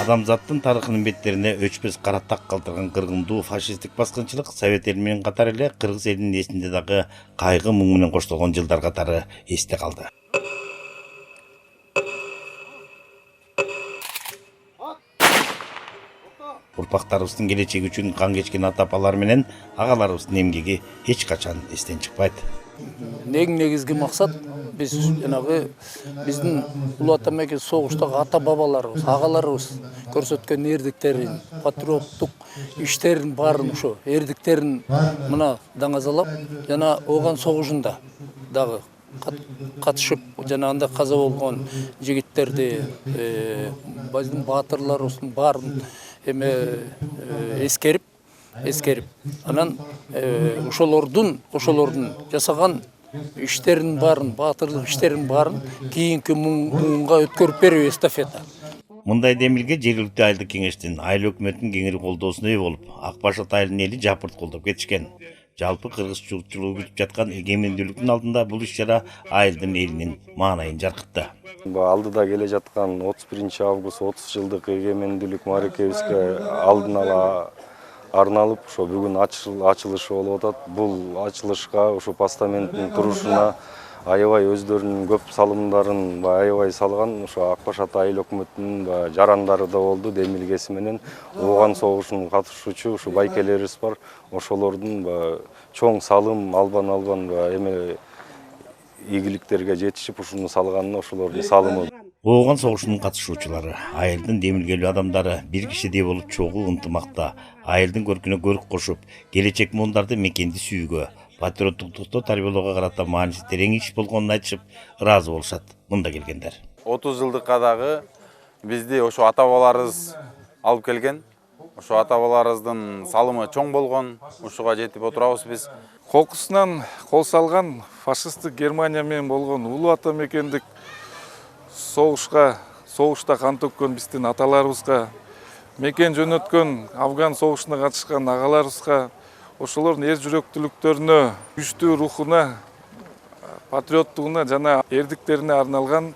Адамзаттын тарыхынын беттерине өчпөс кара так калтырган кыргындуу фашисттик баскынчылык Совет эли менен катар эле кыргыз элинин эсинде дагы кайгы мұң менен коштолгон жылдар катары эсте калды. Урпактарыбыздын келечеги үчүн кан кечкен ата апалар менен агаларыбыздын эмгеги эч качан эстен чыкпайт. Негизги максат биз жанагы биздин улуу ата мекен согуштагы ата бабаларыбыз, агаларыбыз көрсөткөн эрдиктерин, патриоттук иштерин баарын ошо эрдиктерин мына даңазалап, жана ооган согушунда дагы катышып, жана анда каза болгон жигиттерди, биздин баатырларыбыздын баарын эскерип, анан ошолордун жасаган иштерин баарын, баатырлык иштерин баарын кийинки муунга өткөрүп берүү эстафета. Мындай демилге жергиликтүү айылдык кеңештин, айыл өкмөтүнүн кеңири колдоосуна ээ болуп, Ак Баш айылынын эли жапырт колдоп кетишкен. Жалпы кыргыз журтчулугу күтүп жаткан эгемендүүлүктүн алдында бул иш-чара айылдын элинин маанайын жаркытты. Алдыда келе жаткан 31 август 30 жылдык эгемендүүлүк мааракебизге алдын ала арналып, ошо бүгүн ачылышы болуп атат. Бул ачылышка ошо постаменттин турушуна аябай өздөрүнүн көп салымдарын аябай салган ошо Ак Баш айыл өкмөтүнүн жарандары да болду демилгеси менен. Ооган согушунун катышуучу ушу байкелерибиз бар. Ошолордун чоң салым албан эме ийгиликтерге жетишип ушуну салганына ошолордун салымы. Ооган согушунун катышуучулары, айылдын демилгелүү адамдары бир кишидей болуп чогуу ынтымакта, айылдын көркүнө көрк кошуп, келечек муундарды мекенди сүйүүгө, патриоттукту тарбиялоого карата мааниси терең иш болгонун айтышып, ыраазы болушат мында келгендер. 30 жылдыкка дагы бизди ошо ата-бабаларыбыз алып келген. Ошо ата-бабаларыбыздын салымы чоң болгон, ушуга жетип отурабыз биз. Колкусунан кол салган фашисттик Германия менен болгон улуу ата мекендик согушта кан төккөн биздин аталарыбызга, мекен жөнөткөн Афган согушуна катышкан агаларыбызга, ошолордун эр жүрөктүүлүктөрүнө, күчтүү рухуна, патриоттугуна жана эрдиктерине арналган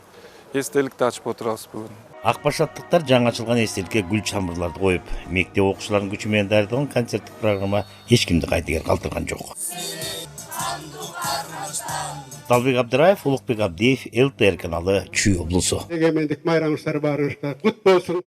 эстеликти ачып отурабыз бүгүн. Ак Башаттыктар жаңы ачылган эстеликке гүл чамырларды коюп, мектеп окуучуларынын күчү менен даярдалган концерттик программа эч кимди кайдыгер калтырган жок. Талбек Абдыраев, Улукбек Абдиев, ЛТР каналы, Чүй облусу. Эгемендик майрамыңыздар барыңыздар кут болсун.